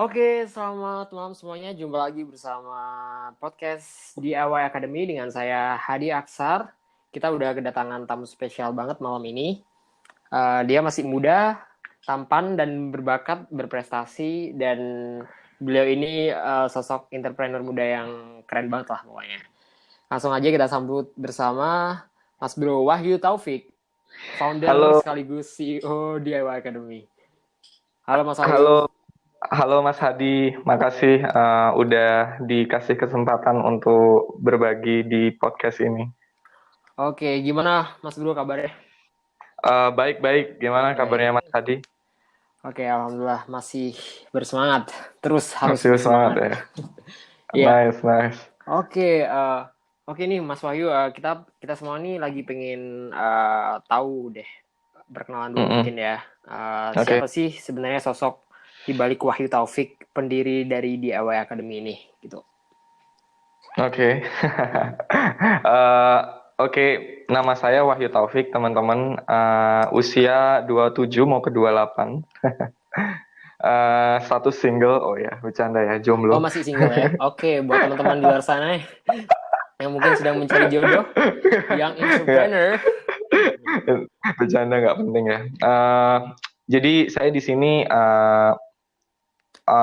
Oke, selamat malam semuanya. Jumpa lagi bersama podcast DIY Academy dengan saya Hadi Aksar. Kita udah kedatangan tamu spesial banget malam ini. Dia masih muda, tampan dan berbakat, berprestasi, dan beliau ini sosok entrepreneur muda yang keren banget lah pokoknya. Langsung aja kita sambut bersama Mas Bro Wahyu Taufik, founder Halo, sekaligus CEO DIY Academy. Halo Mas Wahyu. halo, halo Mas Hadi. Makasih udah dikasih kesempatan untuk berbagi di podcast ini. Oke, gimana Mas Bro kabarnya? Baik-baik. Gimana Baik. kabarnya Mas Hadi? Oke, alhamdulillah masih bersemangat. Terus harus Masih semangat bersemangat. ya. Iya. Nice, nice. Oke, oke nih Mas Wahyu, kita kita semua nih lagi pengen tahu deh, perkenalan dulu Mm-mm. mungkin ya. Oke, Siapa sih sebenarnya sosok di balik Wahyu Taufik, pendiri dari DIY Academy ini, gitu. oke. Eh, Oke, nama saya Wahyu Taufik, teman-teman. Usia 27 mau ke 28. Status single, oh ya, bercanda ya, Oh, jomblo. masih single ya? Oke, buat teman-teman di luar sana yang mungkin sedang mencari jodoh, yang Ya, entrepreneur. bercanda nggak penting ya. Jadi saya di sini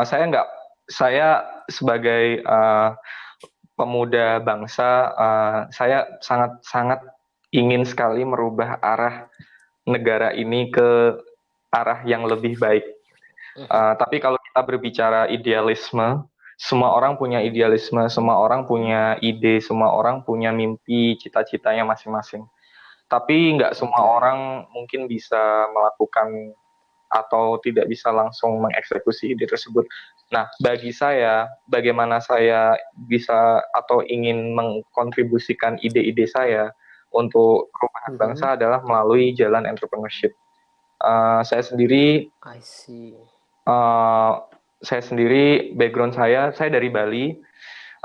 saya nggak saya sebagai pemuda bangsa saya sangat sangat ingin sekali merubah arah negara ini ke arah yang lebih baik. Tapi kalau kita berbicara idealisme, semua orang punya idealisme, semua orang punya ide, semua orang punya mimpi, cita-citanya masing-masing. Tapi nggak semua Oke. orang mungkin bisa melakukan atau tidak bisa langsung mengeksekusi ide tersebut. Nah, bagi saya, bagaimana saya bisa atau ingin mengkontribusikan ide-ide saya untuk perubahan bangsa Mhm. adalah melalui jalan entrepreneurship. Saya sendiri, I see. uh, background saya dari Bali.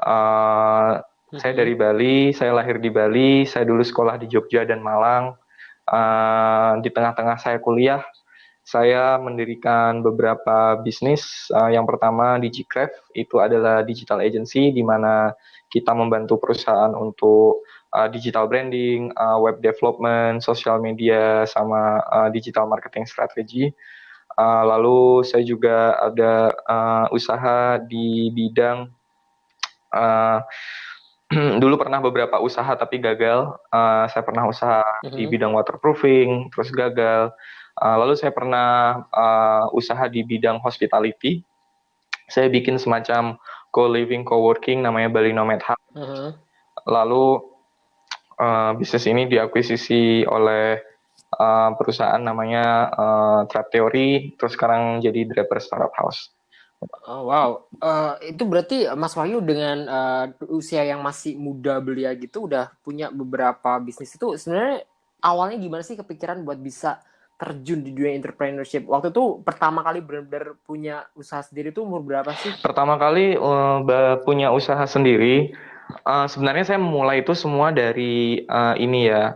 Uh, saya Mhm. dari Bali, saya lahir di Bali, saya dulu sekolah di Jogja dan Malang. Di tengah-tengah saya kuliah, saya mendirikan beberapa bisnis. Yang pertama DigiCraft, itu adalah digital agency di mana kita membantu perusahaan untuk digital branding, web development, social media, sama digital marketing strategi. Lalu saya juga ada usaha di bidang uh, dulu pernah beberapa usaha tapi gagal. Saya pernah usaha di Mhm. bidang waterproofing, terus gagal. Lalu saya pernah usaha di bidang hospitality. Saya bikin semacam co-living, co-working namanya Bali Nomad Hub. Mhm. Lalu bisnis ini diakuisisi oleh perusahaan namanya Trap Theory, terus sekarang jadi Draper Startup House. Oh, wow. Itu berarti Mas Wahyu dengan usia yang masih muda belia gitu udah punya beberapa bisnis itu sebenarnya awalnya gimana sih kepikiran buat bisa terjun di dunia entrepreneurship? Waktu itu pertama kali benar-benar punya usaha sendiri tuh umur berapa sih? Pertama kali punya usaha sendiri, sebenarnya saya memulai itu semua dari ini ya.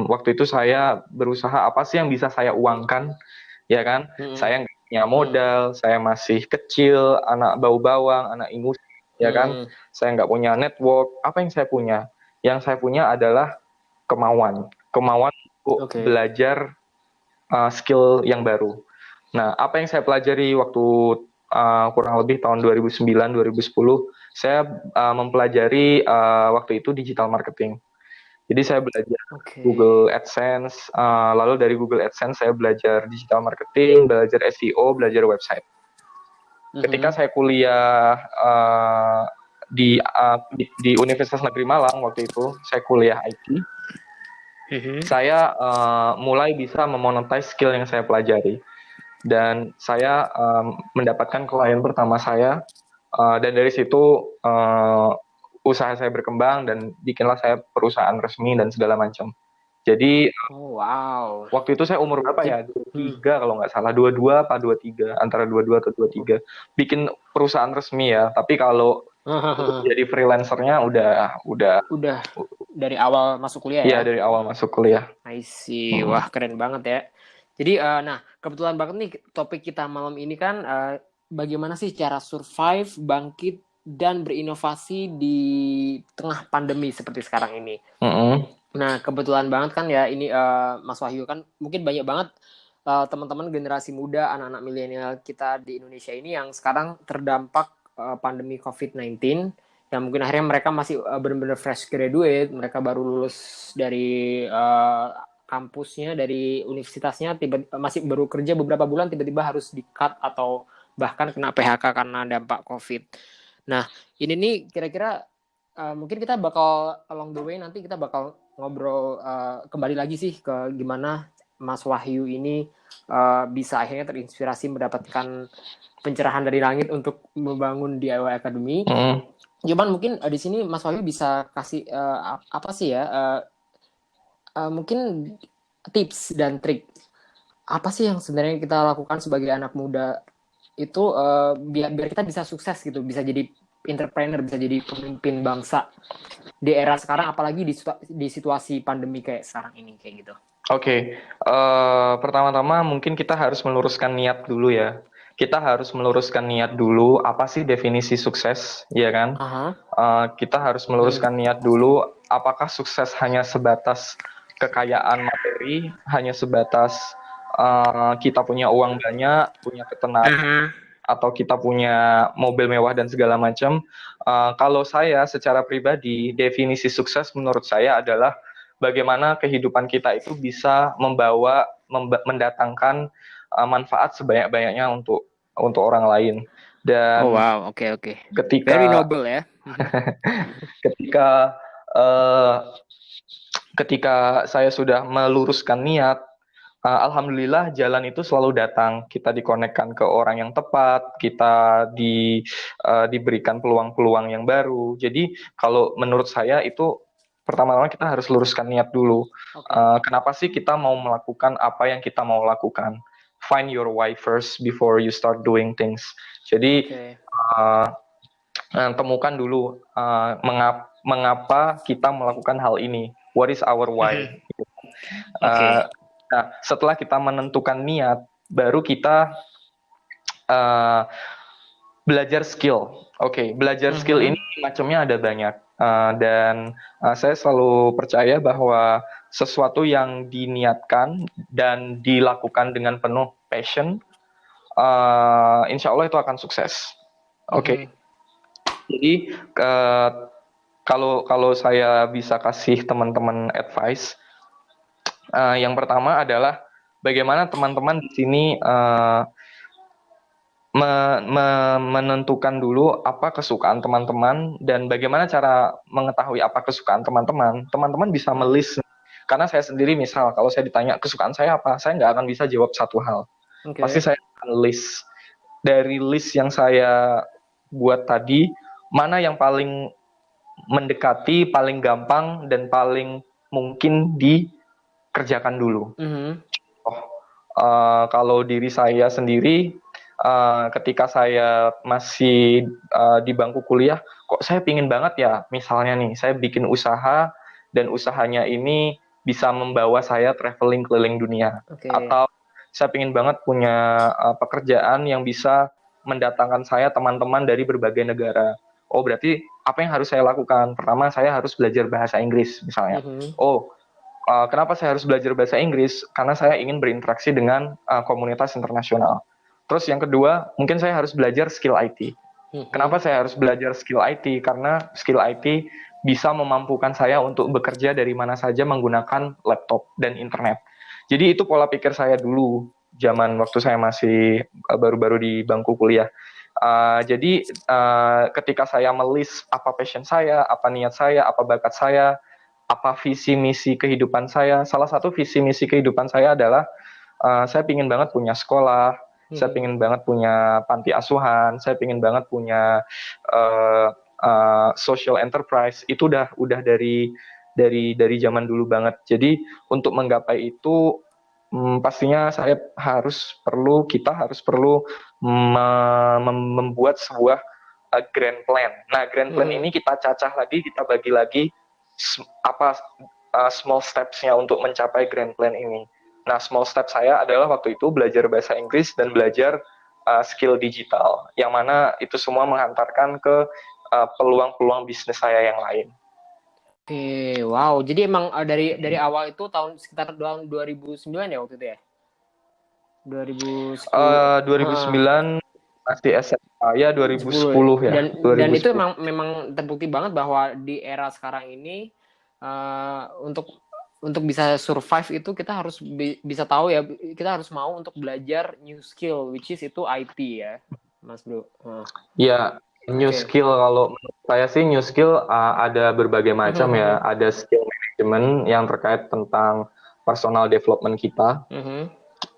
Waktu itu saya berusaha apa sih yang bisa saya uangkan, ya kan? Hmm. Saya nggak punya Hmm. modal, saya masih kecil, anak bau bawang, anak ingus, ya kan? Hmm. Saya nggak punya network. Apa yang saya punya? Yang saya punya adalah kemauan untuk Oke. belajar skill yang baru. Nah, apa yang saya pelajari waktu kurang lebih tahun 2009-2010, saya mempelajari waktu itu digital marketing. Jadi saya belajar Oke. Google AdSense, lalu dari Google AdSense saya belajar digital marketing, belajar SEO, belajar website. Ketika Mhm. saya kuliah di Universitas Negeri Malang waktu itu, saya kuliah IT, Mhm. saya mulai bisa memonetize skill yang saya pelajari. Dan saya mendapatkan klien pertama saya, dan dari situ usaha saya berkembang dan bikinlah saya perusahaan resmi dan segala macam. Jadi Oh, wow. waktu itu saya umur berapa ya? Hmm. 23 kalau nggak salah, 22 apa 23, antara 22 atau 23. Bikin perusahaan resmi ya, tapi kalau untuk jadi freelancernya udah Udah dari awal masuk kuliah ya ya? dari awal masuk kuliah. I see. Hmm. Wah, keren banget ya. Jadi, nah, kebetulan banget nih topik kita malam ini kan bagaimana sih cara survive, bangkit, dan berinovasi di tengah pandemi seperti sekarang ini. Nah, kebetulan banget kan ya ini Mas Wahyu kan mungkin banyak banget teman-teman generasi muda, anak-anak milenial kita di Indonesia ini yang sekarang terdampak pandemi COVID-19, yang mungkin akhirnya mereka masih benar-benar fresh graduate, mereka baru lulus dari kampusnya, dari universitasnya, masih baru kerja beberapa bulan, tiba-tiba harus di-cut atau bahkan kena PHK karena dampak COVID. Nah, ini nih kira-kira mungkin kita bakal along the way nanti kita bakal ngobrol kembali lagi sih ke gimana Mas Wahyu ini bisa akhirnya terinspirasi mendapatkan pencerahan dari langit untuk membangun DIY Academy. Cuman mungkin di sini Mas Wahyu bisa kasih apa sih ya mungkin tips dan trik apa sih yang sebenarnya kita lakukan sebagai anak muda itu biar kita bisa sukses gitu, bisa jadi entrepreneur, bisa jadi pemimpin bangsa di era sekarang, apalagi di situasi pandemi kayak sekarang ini kayak gitu. Oke, pertama-tama mungkin kita harus meluruskan niat dulu ya. Kita harus meluruskan niat dulu, apa sih definisi sukses, ya kan? Kita harus meluruskan niat dulu, apakah sukses hanya sebatas kekayaan materi, hanya sebatas kita punya uang banyak, punya ketenangan, atau kita punya mobil mewah dan segala macam. Kalau saya secara pribadi, definisi sukses menurut saya adalah bagaimana kehidupan kita itu bisa mendatangkan manfaat sebanyak-banyaknya untuk orang lain. Dan oke. Ketika Very noble ya. ketika saya sudah meluruskan niat, alhamdulillah jalan itu selalu datang. Kita dikonekkan ke orang yang tepat, kita diberikan peluang-peluang yang baru. Jadi kalau menurut saya itu pertama-tama kita harus luruskan niat dulu. Kenapa sih kita mau melakukan apa yang kita mau lakukan? Find your why first before you start doing things. Jadi temukan dulu mengapa kita melakukan hal ini. What is our why? Nah, setelah kita menentukan niat, baru kita belajar skill. Belajar skill ini macamnya ada banyak. Dan saya selalu percaya bahwa sesuatu yang diniatkan dan dilakukan dengan penuh passion, insya Allah itu akan sukses. Jadi kalau saya bisa kasih teman-teman advice, yang pertama adalah bagaimana teman-teman di sini menentukan dulu apa kesukaan teman-teman dan bagaimana cara mengetahui apa kesukaan teman-teman. Teman-teman bisa melist. Karena saya sendiri misal kalau saya ditanya kesukaan saya apa, saya nggak akan bisa jawab satu hal. Pasti saya akan list. Dari list yang saya buat tadi, mana yang paling mendekati, paling gampang, dan paling mungkin dikerjakan dulu. Kalau diri saya sendiri, ketika saya masih di bangku kuliah, kok saya pingin banget ya, misalnya nih, saya bikin usaha, dan usahanya ini bisa membawa saya traveling keliling dunia. Atau saya pingin banget punya pekerjaan yang bisa mendatangkan saya teman-teman dari berbagai negara. Oh, berarti apa yang harus saya lakukan? Pertama, saya harus belajar bahasa Inggris, misalnya. Kenapa saya harus belajar bahasa Inggris? Karena saya ingin berinteraksi dengan komunitas internasional. Terus yang kedua, mungkin saya harus belajar skill IT. Kenapa saya harus belajar skill IT? Karena skill IT bisa memampukan saya untuk bekerja dari mana saja menggunakan laptop dan internet. Jadi itu pola pikir saya dulu, zaman waktu saya masih baru-baru di bangku kuliah. Jadi ketika saya melis apa passion saya, apa niat saya, apa bakat saya, apa visi misi kehidupan saya, salah satu visi misi kehidupan saya adalah saya pingin banget punya sekolah, saya pingin banget punya panti asuhan, saya pingin banget punya social enterprise. Itu udah dari zaman dulu banget. Jadi untuk menggapai itu pastinya kita harus perlu membuat sebuah grand plan. Nah, grand plan ini kita cacah lagi, kita bagi lagi apa small steps-nya untuk mencapai grand plan ini. Nah, small step saya adalah waktu itu belajar bahasa Inggris dan belajar skill digital, yang mana itu semua menghantarkan ke peluang-peluang bisnis saya yang lain. Oke, wow. Jadi emang dari awal itu sekitar tahun 2009 ya waktu itu ya? 2010. 2009 masih SMA, ya 10 2010 ya. ya, Dan itu 2010. memang terbukti banget bahwa di era sekarang ini untuk bisa survive itu kita harus bisa tahu ya, kita harus mau untuk belajar new skill which is itu IT ya, Mas Bro. Ya, new Oke. skill kalau menurut saya sih new skill ada berbagai macam ya. Ada skill management yang terkait tentang personal development kita.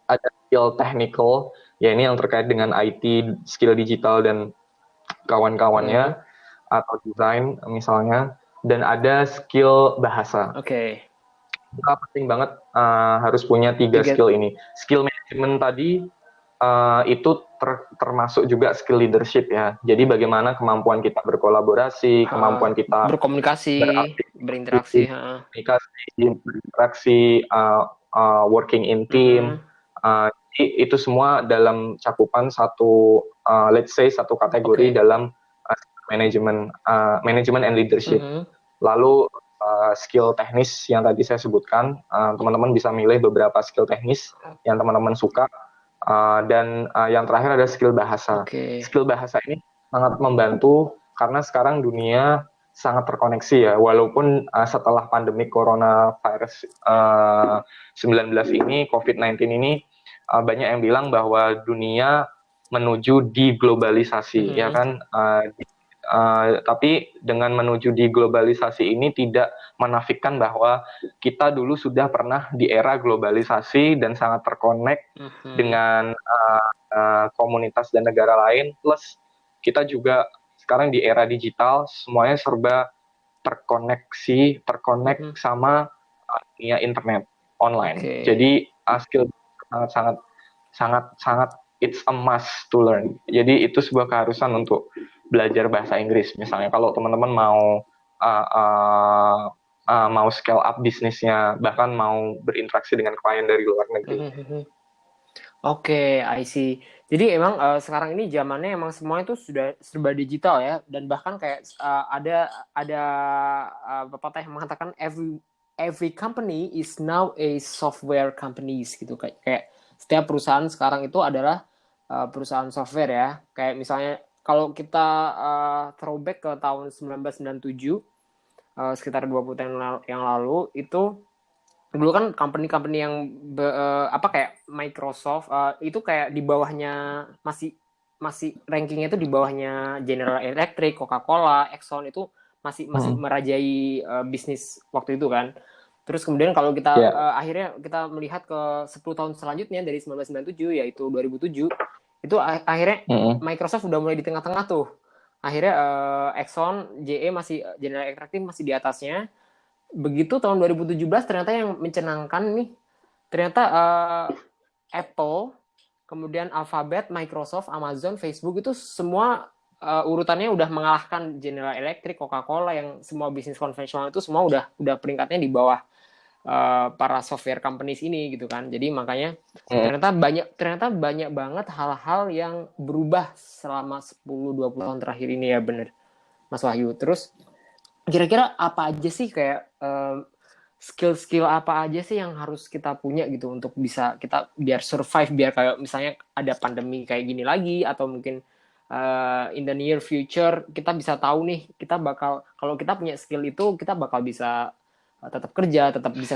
Ada skill technical, ya ini yang terkait dengan IT, skill digital dan kawan-kawannya, atau desain misalnya. Dan ada skill bahasa. Oke. Kita penting banget harus punya tiga skill ini. Skill management tadi itu termasuk juga skill leadership ya. Jadi bagaimana kemampuan kita berkolaborasi, kemampuan kita berkomunikasi, berinteraksi, working in team. Jadi itu semua dalam cakupan satu, let's say satu kategori dalam management and leadership. Lalu skill teknis yang tadi saya sebutkan, teman-teman bisa milih beberapa skill teknis yang teman-teman suka. Dan yang terakhir ada skill bahasa. Skill bahasa ini sangat membantu karena sekarang dunia sangat terkoneksi ya. Walaupun setelah pandemi coronavirus 19 ini, COVID-19 ini, banyak yang bilang bahwa dunia menuju diglobalisasi, ya kan? Tapi dengan menuju diglobalisasi ini tidak menafikan bahwa kita dulu sudah pernah di era globalisasi dan sangat terkonek dengan komunitas dan negara lain. Plus kita juga sekarang di era digital, semuanya serba terkonek sama dunia internet online. Jadi skill sangat it's a must to learn. Jadi itu sebuah keharusan untuk belajar bahasa Inggris. Misalnya kalau teman-teman mau scale up bisnisnya, bahkan mau berinteraksi dengan klien dari luar negeri. Oke, I see. Jadi emang sekarang ini zamannya emang semuanya itu sudah serba digital ya, dan bahkan kayak ada pepatah yang mengatakan every company is now a software companies gitu, kayak setiap perusahaan sekarang itu adalah perusahaan software ya. Kayak misalnya kalau kita throwback ke tahun 1997, sekitar 20 tahun yang lalu, itu dulu kan company-company yang kayak Microsoft itu kayak di bawahnya masih rankingnya itu di bawahnya General Electric, Coca-Cola, Exxon, itu masih merajai bisnis waktu itu kan. Terus kemudian kalau kita akhirnya kita melihat ke 10 tahun selanjutnya dari 1997 yaitu 2007, itu akhirnya Microsoft udah mulai di tengah-tengah tuh. Akhirnya Exxon, GE General Electric masih di atasnya. Begitu tahun 2017 ternyata yang mencenangkan nih, ternyata Apple, kemudian Alphabet, Microsoft, Amazon, Facebook itu semua urutannya udah mengalahkan General Electric, Coca-Cola, yang semua bisnis konvensional itu semua udah peringkatnya di bawah para software companies ini gitu kan. Jadi makanya ternyata banyak banget hal-hal yang berubah selama 10-20 tahun terakhir ini ya, bener Mas Wahyu. Terus kira-kira apa aja sih kayak skill-skill apa aja sih yang harus kita punya gitu untuk bisa kita biar survive, biar kayak misalnya ada pandemi kayak gini lagi, atau mungkin in the near future kita bisa tahu nih, kita bakal, kalau kita punya skill itu kita bakal bisa tetap kerja, tetap bisa